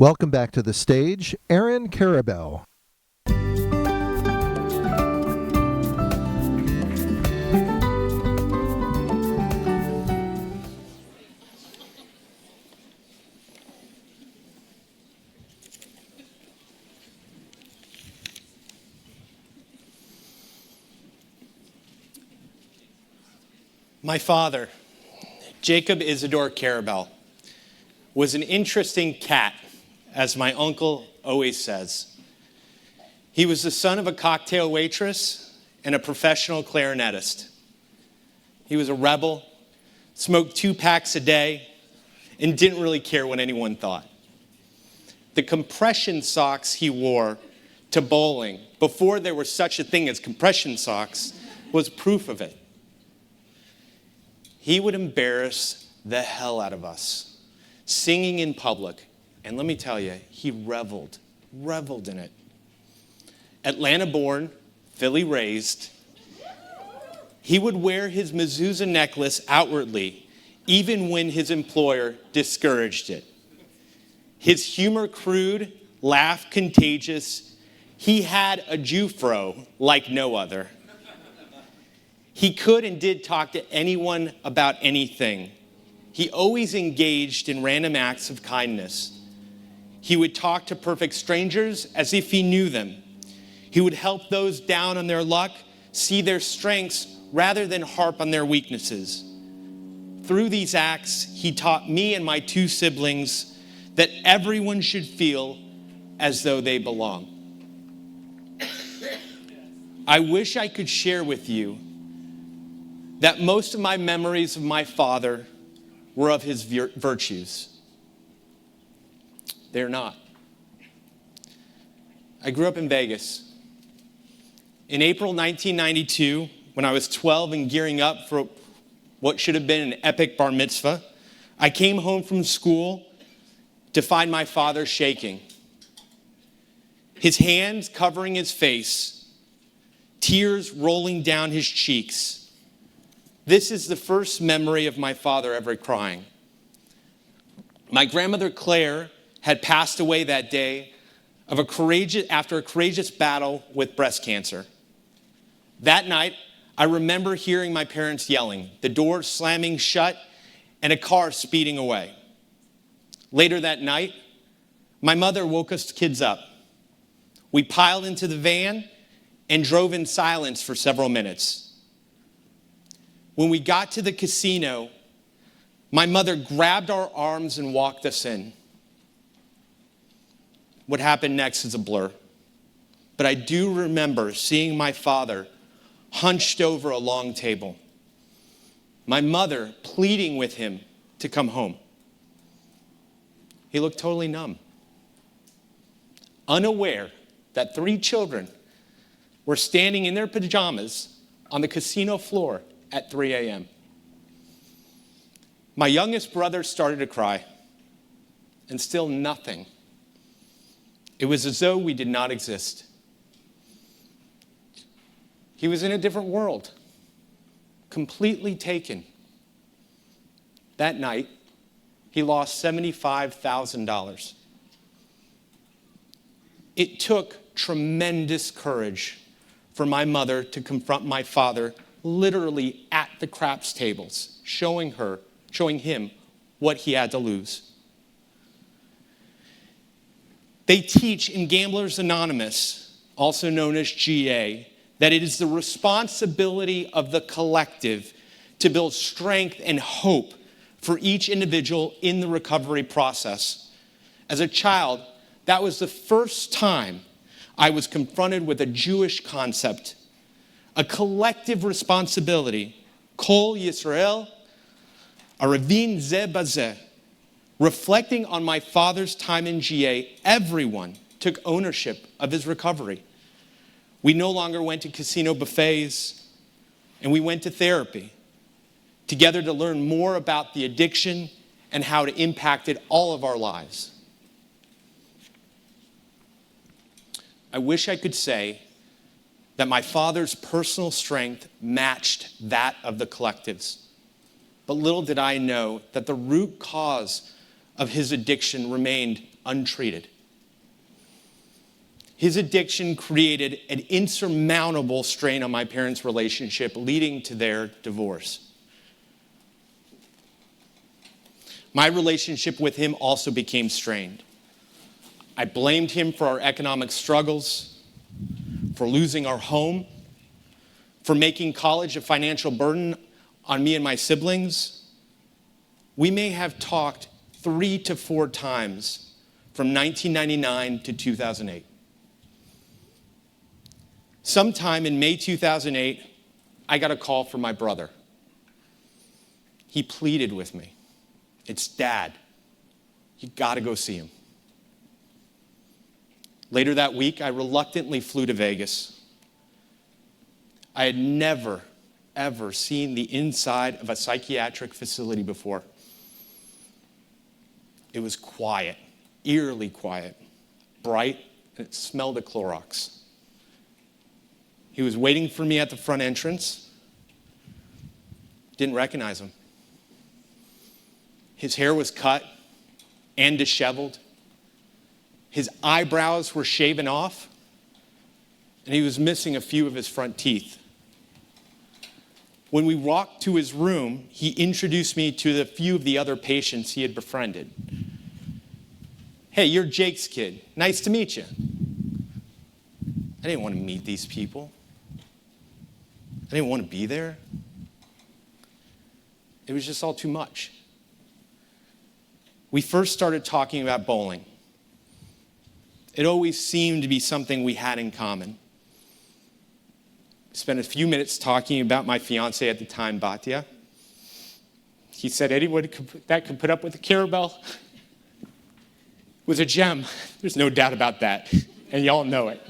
Welcome back to the stage, Aron Karabel. My father, Jacob Isidore Karabel, was an interesting cat, as my uncle always says. He was the son of a cocktail waitress and a professional clarinetist. He was a rebel, smoked 2 packs a day, and didn't really care what anyone thought. The compression socks he wore to bowling, before there was such a thing as compression socks, was proof of it. He would embarrass the hell out of us, singing in public. And let me tell you, he reveled in it. Atlanta-born, Philly-raised, he would wear his mezuzah necklace outwardly, even when his employer discouraged it. His humor crude, laugh contagious. He had a Jufro like no other. He could and did talk to anyone about anything. He always engaged in random acts of kindness. He would talk to perfect strangers as if he knew them. He would help those down on their luck see their strengths rather than harp on their weaknesses. Through these acts, he taught me and my 2 siblings that everyone should feel as though they belong. I wish I could share with you that most of my memories of my father were of his virtues. They're not. I grew up in Vegas. In April 1992, when I was 12 and gearing up for what should have been an epic bar mitzvah, I came home from school to find my father shaking. His hands covering his face, tears rolling down his cheeks. This is the first memory of my father ever crying. My grandmother Claire had passed away that day after a courageous battle with breast cancer. That night, I remember hearing my parents yelling, the door slamming shut, and a car speeding away. Later that night, my mother woke us kids up. We piled into the van and drove in silence for several minutes. When we got to the casino, my mother grabbed our arms and walked us in. What happened next is a blur. But I do remember seeing my father hunched over a long table. My mother pleading with him to come home. He looked totally numb, unaware that 3 children were standing in their pajamas on the casino floor at 3 a.m. My youngest brother started to cry, and still nothing. It was as though we did not exist. He was in a different world, completely taken. That night, he lost $75,000. It took tremendous courage for my mother to confront my father literally at the craps tables, showing him what he had to lose. They teach in Gamblers Anonymous, also known as GA, that it is the responsibility of the collective to build strength and hope for each individual in the recovery process. As a child, that was the first time I was confronted with a Jewish concept, a collective responsibility, Kol Yisrael, Aravin Ze Bazeh. Reflecting on my father's time in GA, everyone took ownership of his recovery. We no longer went to casino buffets, and we went to therapy together to learn more about the addiction and how it impacted all of our lives. I wish I could say that my father's personal strength matched that of the collective's. But little did I know that the root cause of his addiction remained untreated. His addiction created an insurmountable strain on my parents' relationship, leading to their divorce. My relationship with him also became strained. I blamed him for our economic struggles, for losing our home, for making college a financial burden on me and my siblings. We may have talked 3 to 4 times from 1999 to 2008. Sometime in May 2008, I got a call from my brother. He pleaded with me. It's Dad. You got to go see him. Later that week, I reluctantly flew to Vegas. I had never, ever seen the inside of a psychiatric facility before. It was quiet, eerily quiet, bright, and it smelled of Clorox. He was waiting for me at the front entrance. Didn't recognize him. His hair was cut and disheveled. His eyebrows were shaven off, and he was missing a few of his front teeth. When we walked to his room, he introduced me to the few of the other patients he had befriended. Hey, you're Jake's kid. Nice to meet you. I didn't want to meet these people. I didn't want to be there. It was just all too much. We first started talking about bowling. It always seemed to be something we had in common. Spent a few minutes talking about my fiance at the time, Batya. He said anyone that could put up with a Karabel was a gem. There's no doubt about that, and y'all know it.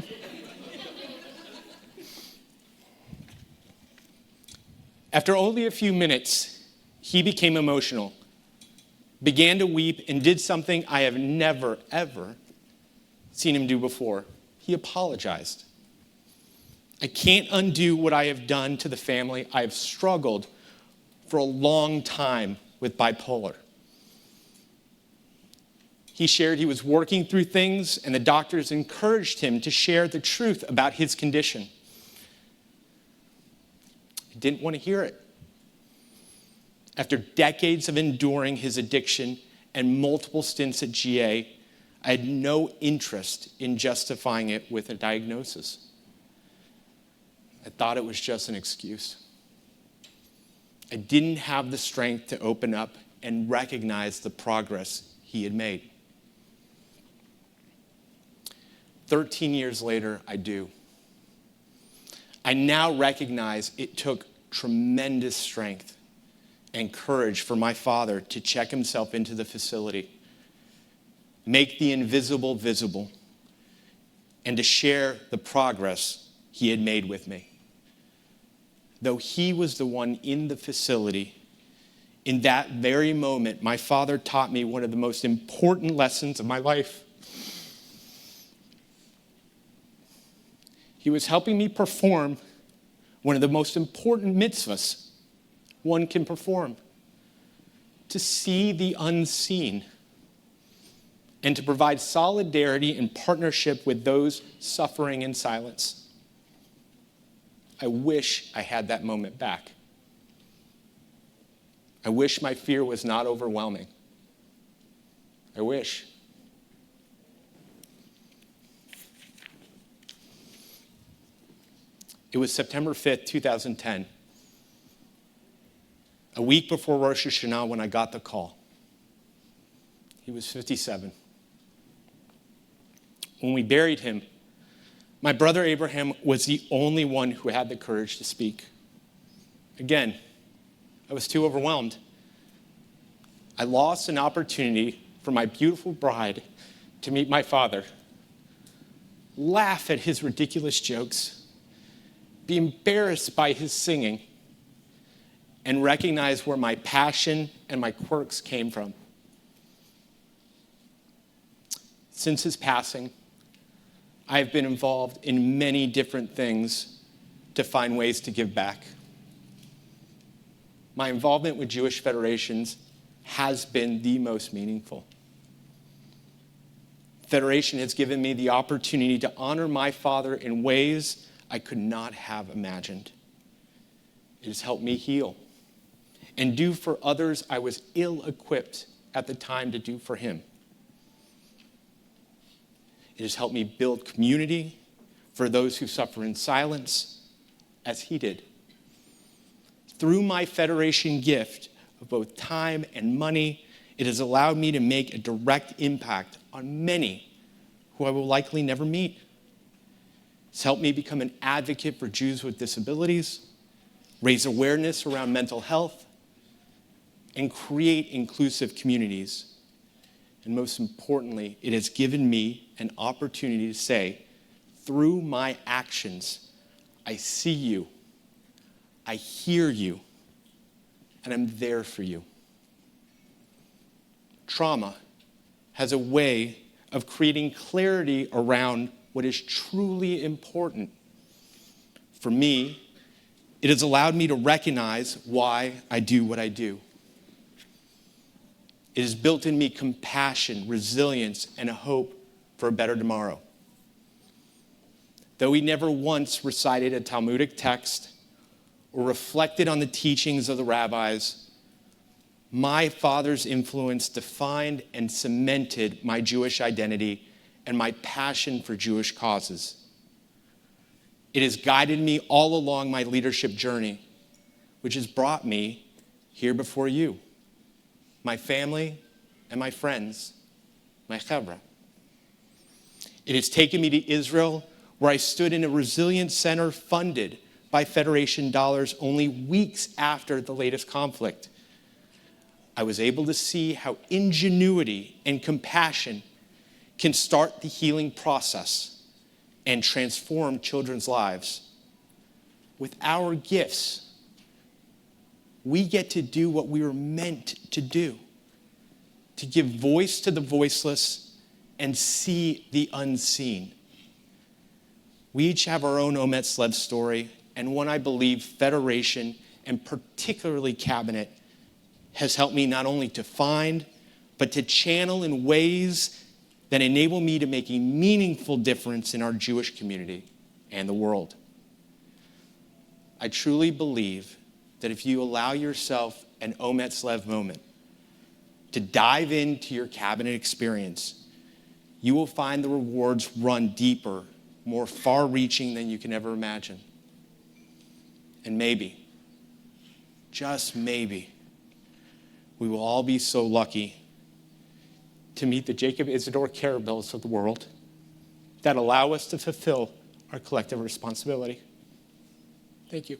After only a few minutes, he became emotional, began to weep, and did something I have never, ever seen him do before. He apologized. I can't undo what I have done to the family. I have struggled for a long time with bipolar. He shared he was working through things, and the doctors encouraged him to share the truth about his condition. I didn't want to hear it. After decades of enduring his addiction and multiple stints at GA, I had no interest in justifying it with a diagnosis. I thought it was just an excuse. I didn't have the strength to open up and recognize the progress he had made. 13 years later, I do. I now recognize it took tremendous strength and courage for my father to check himself into the facility, make the invisible visible, and to share the progress he had made with me. Though he was the one in the facility, in that very moment, my father taught me one of the most important lessons of my life. He was helping me perform one of the most important mitzvahs one can perform, to see the unseen and to provide solidarity and partnership with those suffering in silence. I wish I had that moment back. I wish my fear was not overwhelming. I wish. It was September 5th, 2010, a week before Rosh Hashanah when I got the call. He was 57. When we buried him, my brother Abraham was the only one who had the courage to speak. Again, I was too overwhelmed. I lost an opportunity for my beautiful bride to meet my father, laugh at his ridiculous jokes, be embarrassed by his singing, and recognize where my passion and my quirks came from. Since his passing, I have been involved in many different things to find ways to give back. My involvement with Jewish federations has been the most meaningful. Federation has given me the opportunity to honor my father in ways I could not have imagined. It has helped me heal and do for others I was ill-equipped at the time to do for him. It has helped me build community for those who suffer in silence, as he did. Through my Federation gift of both time and money, it has allowed me to make a direct impact on many who I will likely never meet. It's helped me become an advocate for Jews with disabilities, raise awareness around mental health, and create inclusive communities. And most importantly, it has given me an opportunity to say, through my actions, I see you, I hear you, and I'm there for you. Trauma has a way of creating clarity around what is truly important. For me, it has allowed me to recognize why I do what I do. It has built in me compassion, resilience, and a hope for a better tomorrow. Though we never once recited a Talmudic text or reflected on the teachings of the rabbis, my father's influence defined and cemented my Jewish identity and my passion for Jewish causes. It has guided me all along my leadership journey, which has brought me here before you, my family and my friends, my chevra. It has taken me to Israel, where I stood in a resilience center funded by Federation dollars only weeks after the latest conflict. I was able to see how ingenuity and compassion can start the healing process and transform children's lives. With our gifts, we get to do what we were meant to do, to give voice to the voiceless and see the unseen. We each have our own Ometz led story, and one I believe Federation, and particularly Cabinet, has helped me not only to find, but to channel in ways that enable me to make a meaningful difference in our Jewish community and the world. I truly believe that if you allow yourself an Ometz Lev moment to dive into your Cabinet experience, you will find the rewards run deeper, more far-reaching than you can ever imagine. And maybe, just maybe, we will all be so lucky to meet the Jacob Isidore Karabels of the world that allow us to fulfill our collective responsibility. Thank you.